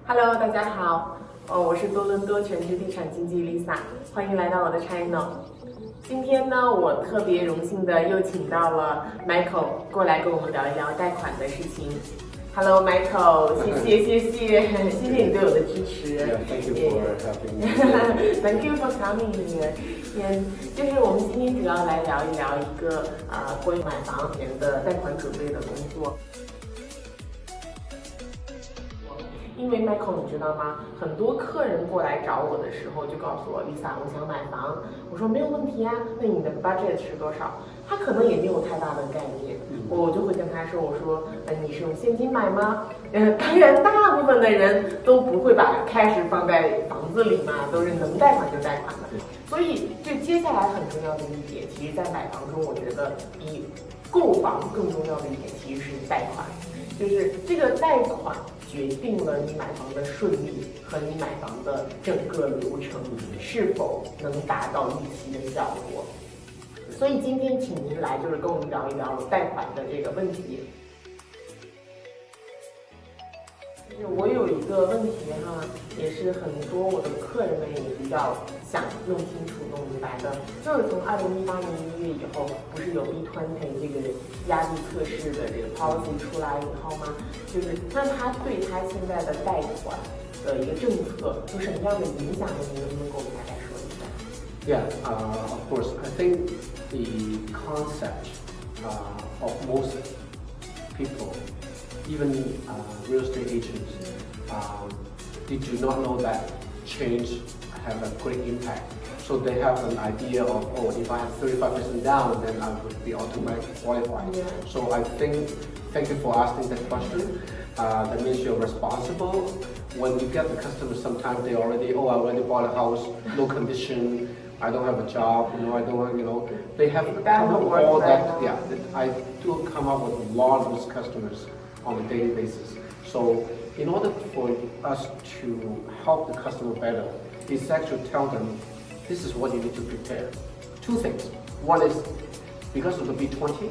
Hello， 大家好，我是多伦多全职地产经纪 Lisa， 欢迎来到我的 channel。今天呢，我特别荣幸的又请到了 Michael 过来跟我们聊一聊贷款的事情。Hello Michael， 谢谢你对我的支持。Yeah, thank you for having me. Thank you for coming here. 就是我们今天主要来聊一聊一个关于买房前的贷款准备的工作。因为 Michael 你知道吗？很多客人过来找我的时候就告诉我 Lisa， 我想买房。我说没有问题啊，那你的 budget 是多少？他可能也没有太大的概念，我就会跟他说，我说你是用现金买吗？当然大部分的人都不会把 cash 放在房子里嘛，都是能贷款就贷款的。所以就接下来很重要的一点，其实在买房中，我觉得比购房更重要的一点其实是贷款，就是这个贷款决定了你买房的顺利和你买房的整个流程是否能达到预期的效果。所以今天请您来就是跟我们聊一聊贷款的这个问题。就是我有一个问题哈，也是很多我的客人们也比较想弄清楚弄明白的，就是从2018年1月以后，不是有 B20 这个压力测试的这个 policy 出来以后吗？就是那它对它现在的贷款的一个政策有什么样的影响呢？您能不能给我们大概说一下？ Yeah, of course. I think the concept of most people, even real estate agents, they do not know that change have a great impact. So they have an idea of, oh, if I have 35% down, then I would be automatically qualified. Yeah. So I think, thank you for asking that question. That means you're responsible. When you get the customers, sometimes they already, oh, I already bought a house, no condition, I don't have a job, I don't, they have all that. Yeah, I do come up with a lot of those customers on a daily basis. So in order for us to help the customer better, is actually tell them, this is what you need to prepare. Two things. One is, because of the B20,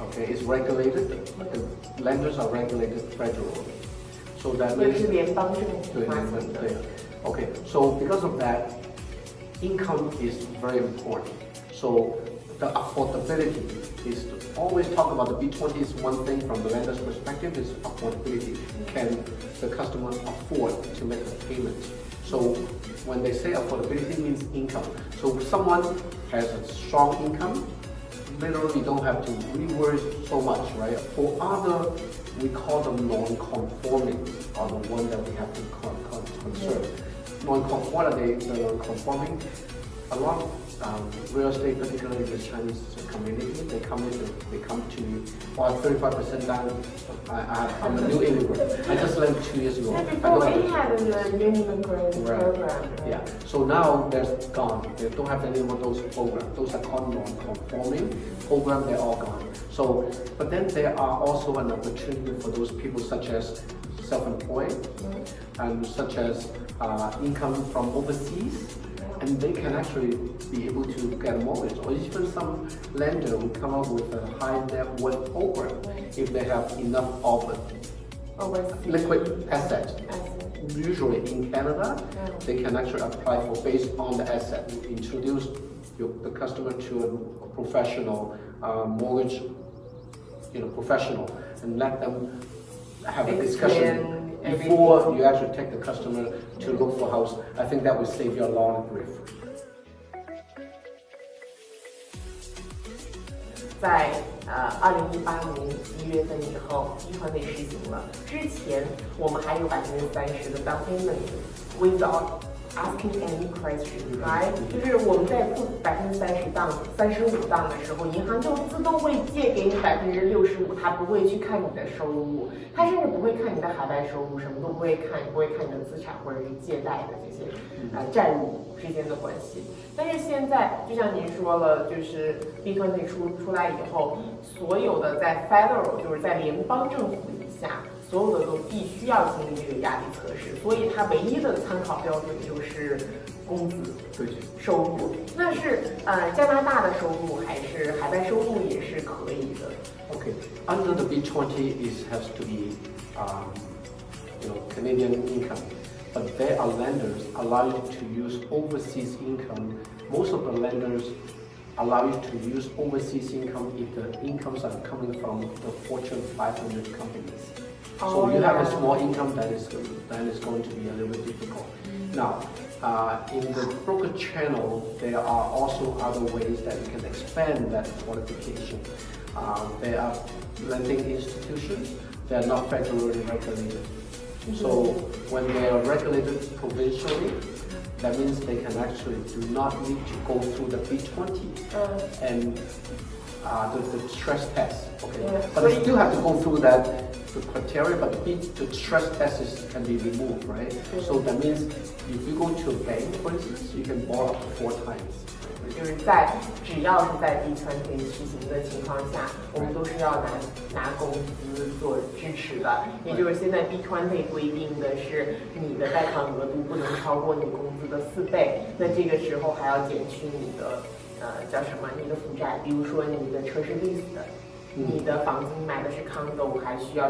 okay, it's regulated, the lenders are regulated federally. So that means, okay, so because of that, income is very important. So the affordability is to always talk about the B20 is one thing from the lender's perspective is affordability. Can the customer afford to make the payment? So when they say affordability means income. So if someone has a strong income, literally don't have to really worry so much, right? For other, we call them non-conforming, are the one that we have to concern. What are they? The non-conforming? A lot of real estate, particularly the Chinese community, they come to me, oh, I'm 35% down. I'm a new immigrant. I just left 2 years ago. Before we had the minimum program. Right. Yeah. So now they're gone. They don't have any of those programs. Those are called non-conforming programs. They're all gone. So, but then there are also an opportunity for those people such as self-employed and such as income from overseas, and they can actually be able to get a mortgage, or even some lender will come up with a high net worth program if they have enough of liquid asset. Usually in Canada, they can actually apply for based on the asset. You introduce the customer to a professional mortgage, professional, and let them have a discussion before you actually take the customer to look for a house. I think that will save you a lot of grief. 在2018年1月份以后，B20实行了。之前我们还有30%的 down payment without asking any question, right？ 就是我们在付30%档、35%档的时候，银行就自动会借给你65%，它不会去看你的收入，它甚至不会看你的海外收入，什么都不会看，不会看你的资产或者是借贷的这些债务之间的关系。但是现在就像您说了，就是 B20出来以后，所有的在 federal 就是在联邦政府以下，所有的都必须要经历这个压力测试，所以它唯一的参考标准就是工资收入。那是加拿大的收入还是海外收入也是可以的。Okay, under the B20 has to be Canadian income. But there are lenders allow you to use overseas income. Most of the lenders allow you to use overseas income if the incomes are coming from the Fortune 500 companies. So you have a small income, that is going to be a little bit difficult. Now, in the broker channel, there are also other ways that you can expand that qualification. There are lending institutions that are not federally regulated. So when they are regulated provincially, that means they can actually do not need to go through the B20 and the stress test. Okay, but they still have to go through the criteria, but the stress test can be removed, right? So that means if you go to a bank, for instance, you can borrow up to 4 times. 就是只要是在 B20 实行的情况下，我们都是要拿工资做支持的。也就是现在 B20 规定的是你的贷款额度不能超过你工资的4倍，那这个时候还要减去你的叫什么？你的负债，比如说你的车是 lease 的，你的房子你买的是 condo， 还需要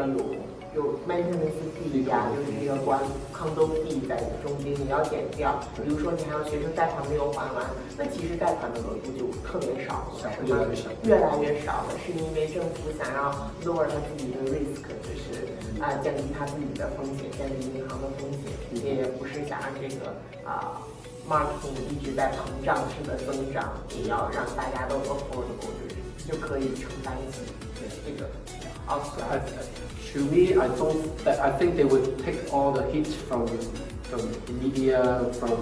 有 maintenance fee 呀，就是这个condo fee 在中间你要减掉。比如说你还有学生贷款没有还完，那其实贷款的额度就特别少了，越来越少了，是因为政府想要 lower 他自己的 risk， 就是降低他自己的风险，降低银行的风险，也不是想让这个marketing 一直在膨胀式的增长，也要让大家都 affordable， 就可以承担起这个。To me, I think they would take all the heat from media, from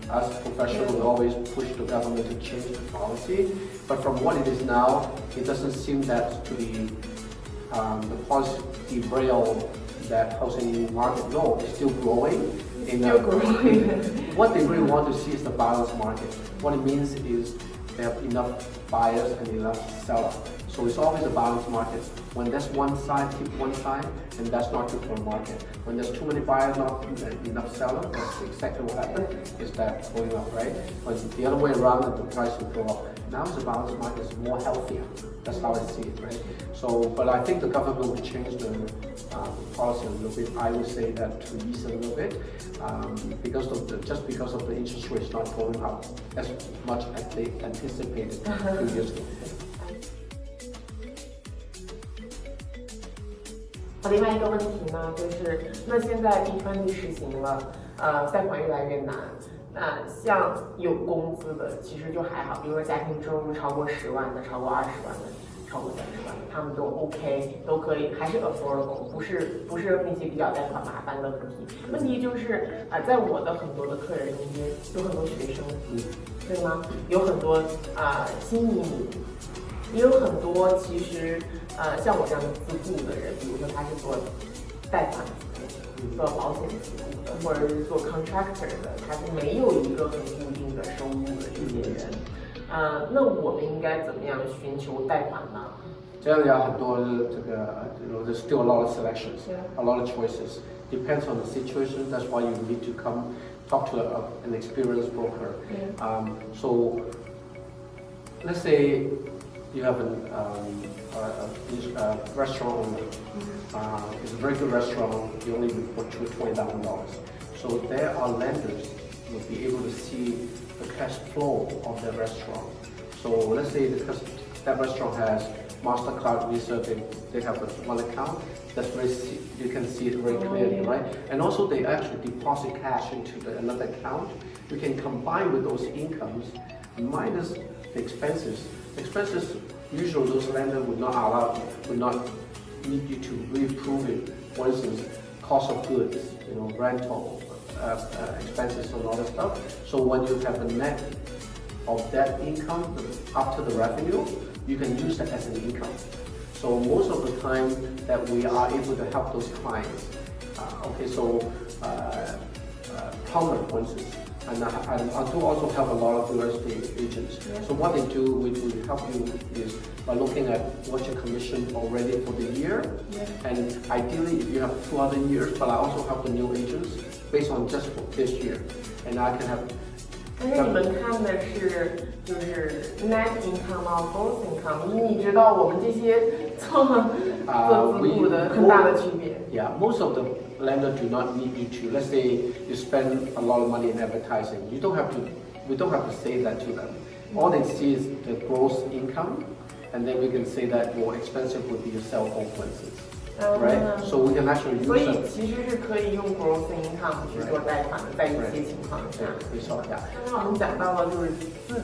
us professionals who always push the government to change the policy. But from what it is now, it doesn't seem that to be the policy derail that housing market. No, it's still growing. What they really want to see is the balanced market. What it means is they have enough buyers and enough sellers. So it's always a balanced market. When there's one side, keep one side, and that's not good for the market. When there's too many buyers, not enough sellers, that's exactly what happened, is that going up, right? When the other way around, the price will go up. Now the balanced market is more healthier. That's how I see it, right? So, but I think the government will change the policy a little bit. I would say that to ease a little bit, just because of the interest rates not going up as much as they anticipated previously. 另外一个问题呢，就是那现在 B20 实行了，贷款越来越难。那像有工资的，其实就还好，比如说家庭收入超过10万的、超过20万的、超过30万的，他们都 OK， 都可以，还是 affordable， 不是那些比较贷款麻烦的问题。问题就是在我的很多的客人中间，有很多学生，对吗？有很多新移民。也有很多其实像我这样的自雇的人，比如说他是做贷款自雇、做保险自雇的，或者是做 contractor 的，他是没有一个很固定的收入的这些人。那我们应该怎么样寻求贷款呢？这样有很多这个，there's still a lot of selections, a lot of choices. Depends on the situation. That's why you need to come talk to an experienced broker. So let's say you have a restaurant owner. It's a very good restaurant. You only report $20,000. So there are lenders who will be able to see the cash flow of the restaurant. So let's say that restaurant has MasterCard, Visa. They have one account. You can see it very clearly, right? And also they actually deposit cash into another account. You can combine with those incomes minus the expenses. Expenses, usually those lenders would not need you to reprove it. For instance, cost of goods, rental expenses and all that stuff. So when you have a net of that income after the revenue, you can use that as an income. So most of the time that we are able to help those clients. Plumber, for instance. And I do also help a lot of real estate agents. So what they do, we help you is by looking at what's your commission already for the year. And ideally, you have 2 other years, but I also help the new agents based on just for this year. And I can have 但是你们看的是就是 net income 和 gross income， 你知道我们这些做自雇的很大的区别。Yeah, most of the lenders do not need you to. Let's say you spend a lot of money in advertising. We don't have to say that to them. All they see is the gross income, and then we can say that more expensive would be your cell phone, for instance. Right? So we can actually use. 所以其实是可以用 gross income 去做贷款的，在一些情况下。没错，呀。刚刚我们讲到了就是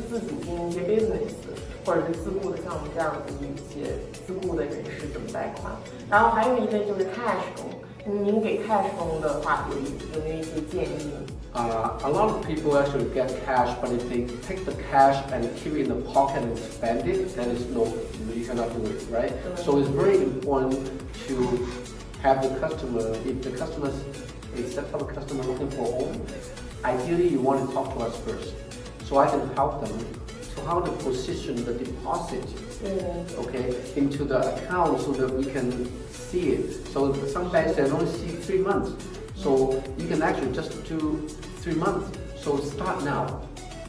自主经营一些 business， 或者是自雇的，像我们这样子一些自雇的人士怎么贷款。然后还有一类就是 cash loan。您给 cash loan 的话，有没有一些建议？A lot of people actually get cash, but if they take the cash and keep it in the pocket and spend it, then you cannot do it, right? So it's very important to have the customer. If the customer is a set of a customer looking for a home, ideally you want to talk to us first, so I can help them to how to position the deposit, okay, into the account so that we can see it. So some banks they only see 3 months. So you can actually just do 3 months. So start now.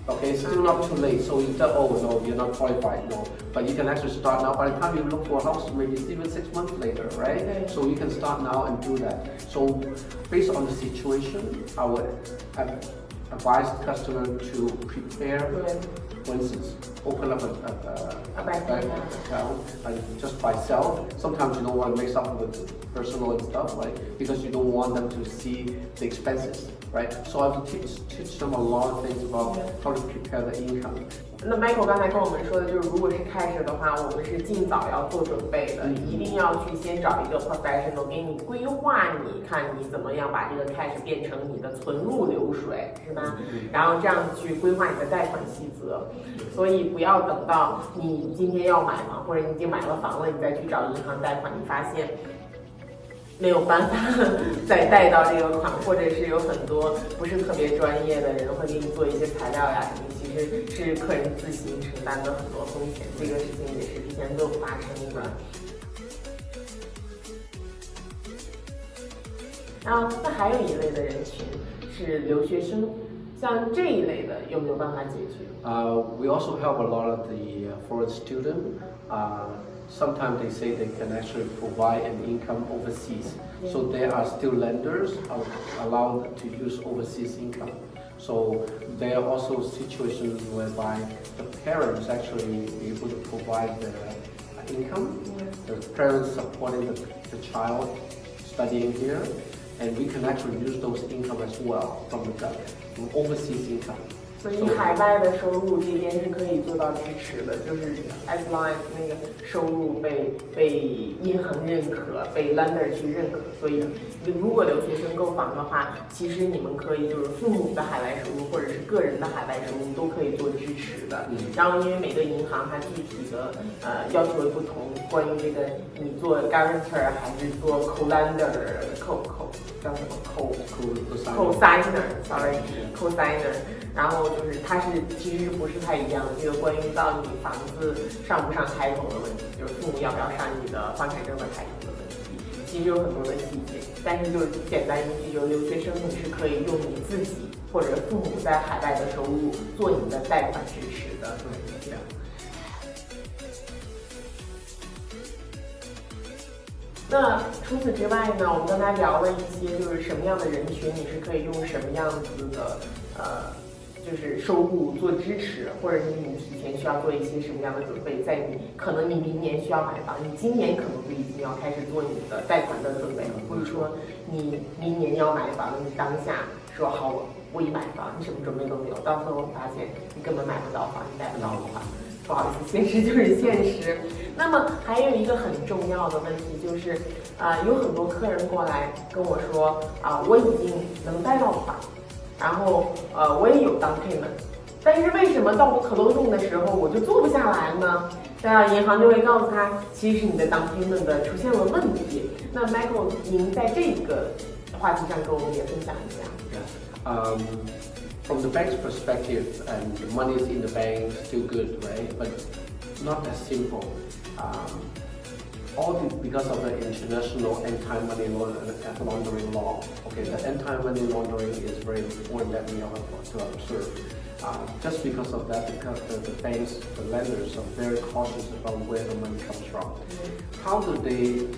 Okay, still not too late. So you tell, oh no, you're not qualified, no. But you can actually start now. By the time you look for a house, maybe it's even 6 months later, right? Okay. So you can start now and do that. So based on the situation, I would advise the customer to prepare. For instance, open up a bank account and just by self. Sometimes you don't want to mix up with personal and stuff, right? Because you don't want them to see the expenses, right? So I have to teach them a lot of things about how to prepare the income. 那 Michael 刚才跟我们说的就是，如果是开始的话，我们是尽早要做准备的，一定要去先找一个 professional 给你规划，你看你怎么样把这个 cash 变成你的存入流水，是吧？然后这样去规划你的贷款细则。所以不要等到你今天要买房，或者你已经买了房了，你再去找银行贷款，你发现没有办法再贷到这个款，或者是有很多不是特别专业的人会给你做一些材料呀什么，其实是客人自行承担的很多风险，这个事情也是之前都有发生的。那还有一类的人群是留学生，像这一类的有没有办法解决？We also help a lot of the foreign student. Sometimes they say they can actually provide an income overseas. So there are still lenders allowed to use overseas income. So there are also situations whereby the parents actually be able to provide the income. The parents supporting the child studying here, and we can actually use those income as well from overseas income. 所以海外的收入这边是可以做到支持的，就是 as long as 那个收入被银行认可，被 lender 去认可。所以如果留学生购房的话，其实你们可以就是父母的海外收入或者是个人的海外收入都可以做支持的。然后因为每个银行它具体的要求也不同，关于这个你做 guarantor 还是做 co-lender 叫什么 co-signer，sorry，co-signer。然后就是它是其实不是太一样的，这个关于到你房子上不上开头的问题，就是父母要不要上你的房产证的开头的问题，其实有很多的细节。但是就是简单一句，就是留学生你是可以用你自己或者父母在海外的收入做你的贷款支持的。对，这样。那除此之外呢，我们刚才聊了一些，就是什么样的人群你是可以用什么样子的就是收入做支持，或者是你提前需要做一些什么样的准备，在可能你明年需要买房，你今年可能就已经要开始做你的贷款的准备了，不是说你明年要买房，你当下说好我一买房，你什么准备都没有，到时候发现你根本买不到房，你贷不到的话，不好意思，现实就是现实。那么还有一个很重要的问题就是，有很多客人过来跟我说，我已经能贷到房。然后我也有down payment，但是为什么到我可动用的时候我就做不下来呢？银行就会告诉他，其实是你的down payment的出现了问题。那 Michael， 您在这个话题上跟我们也分享一下。From the bank's perspective, and the money is in the bank, still good, right? But not as simple. All because of the international anti-money laundering law. Okay, the anti-money laundering is very important that we have to observe. Just because of that, because the banks, the lenders are very cautious about where the money comes from. How do they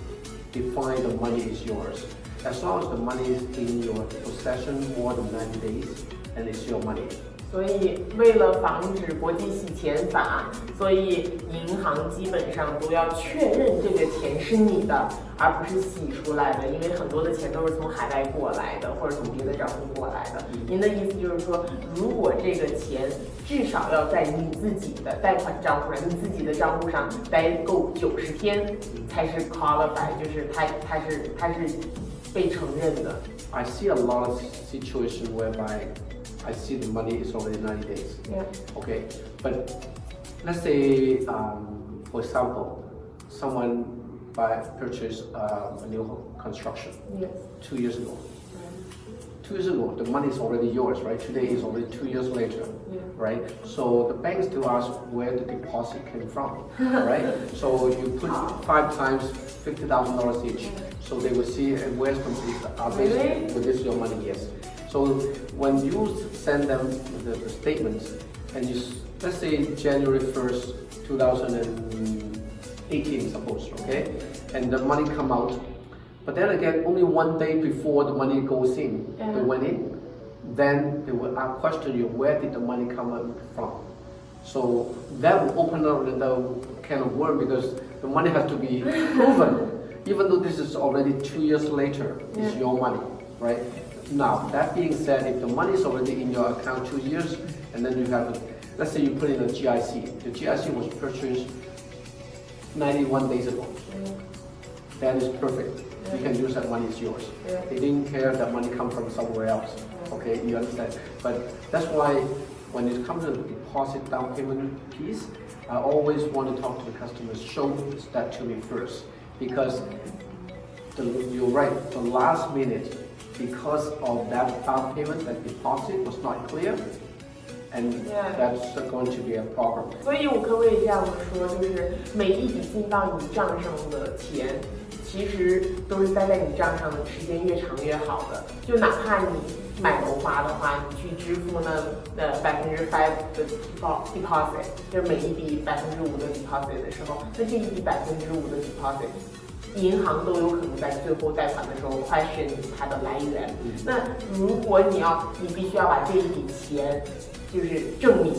define the money is yours? As long as the money is in your possession more than 90 days, and it's your money. 所以为了防止国际洗钱法，所以银行基本上都要确认这个钱是你的，而不是洗出来的，因为很多的钱都是从海外过来的，或者从别的账户过来的。您的意思就是说，如果这个钱至少要在你自己的贷款账户上，你自己的账户上待够90天，才是 qualify， 就是它是被承认的。I see a lot of situations whereby I see the money is already 90 days. Yeah. Okay, but let's say, for example, someone purchased a new construction. Yes. 2 years ago. 2 years ago, the money is already yours, right? Today is already 2 years later, yeah. right? So the banks still ask where the deposit came from, right? So you put 5 times $50,000 each, so they will see where's from this. Really? This is your money, yes. So when you send them the statements, and let's say January 1st, 2018, suppose, okay, and the money come out, but then again, only 1 day before the money goes in, they went in, then they will question you, where did the money come from? So that will open up the can of worms, because the money has to be proven, even though this is already 2 years later, it's your money, right? Now, that being said, if the money is already in your account 2 years, and then you have, let's say you put in a GIC. The GIC was purchased 91 days ago. That is perfect. You can use that money, it's yours. They didn't care that money come from somewhere else. Okay, you understand? But that's why when it comes to the deposit down payment piece, I always want to talk to the customers, show that to me first. Because you're right, the last minute, because of that down payment, that deposit was not clear, and that's going to be a problem. 所以我可不可以这样说，就是每一笔进到你账上的钱，其实都是待在你账上的时间越长越好的。就哪怕你买楼花的话，你去支付呢5%的 deposit， 就是每一笔5%的 deposit 的时候，那这一笔5%的 deposit。银行都有可能在最后贷款的时候question它的来源。那如果你必须要把这一笔钱，就是证明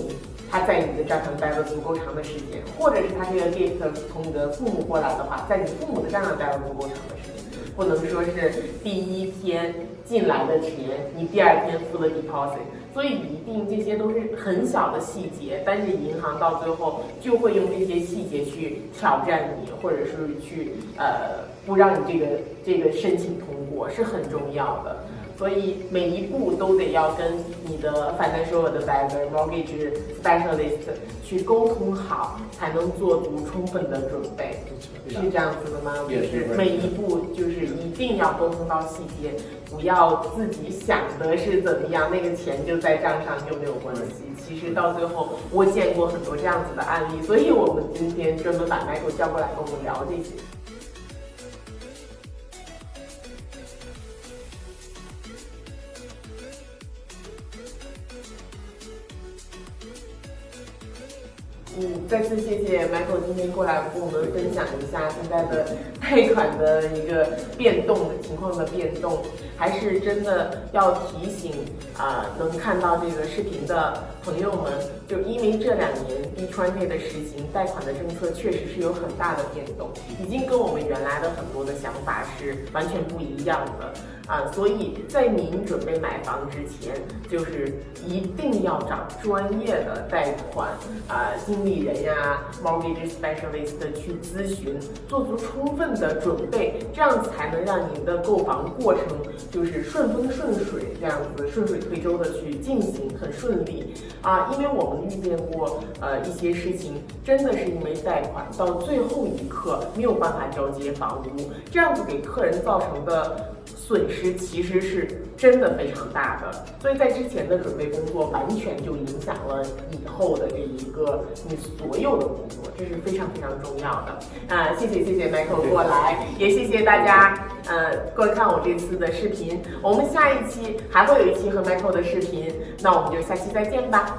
它在你的账上待了足够长的时间，或者是它这个 gift 从你的父母过来的话，在你父母的账上待了足够长的时间，不能说是第一天进来的钱，你第2天付了 deposit。所以一定这些都是很小的细节，但是银行到最后就会用这些细节去挑战你，或者是去不让你这个申请通过，是很重要的。所以每一步都得要跟你的 financial advisor、mortgage specialist 去沟通好，才能做足充分的准备，是这样子的吗？就是每一步就是一定要沟通到细节，不要自己想的是怎么样，那个钱就在账上就没有关系。其实到最后，我见过很多这样子的案例，所以我们今天专门把 Michael 叫过来跟我们聊这些。再次谢谢 Michael 今天过来跟我们分享一下现在的贷款的一个变动的情况的变动，还是真的要提醒能看到这个视频的朋友们，就因为这2年 B20 的实行，贷款的政策确实是有很大的变动，已经跟我们原来的很多的想法是完全不一样的。所以在您准备买房之前，就是一定要找专业的贷款经理人呀、mortgage specialist 去咨询，做足充分的准备，这样才能让您的购房过程就是顺风顺水，这样子顺水推舟的去进行，很顺利因为我们遇见过一些事情，真的是因为贷款到最后一刻没有办法交接房屋，这样子给客人造成的损失其实是真的非常大的，所以在之前的准备工作完全就影响了以后的这一个你所有的工作，这是非常非常重要的。谢谢 Michael 过来，也谢谢大家过来看我这次的视频。我们下一期还会有一期和 Michael 的视频，那我们就下期再见吧。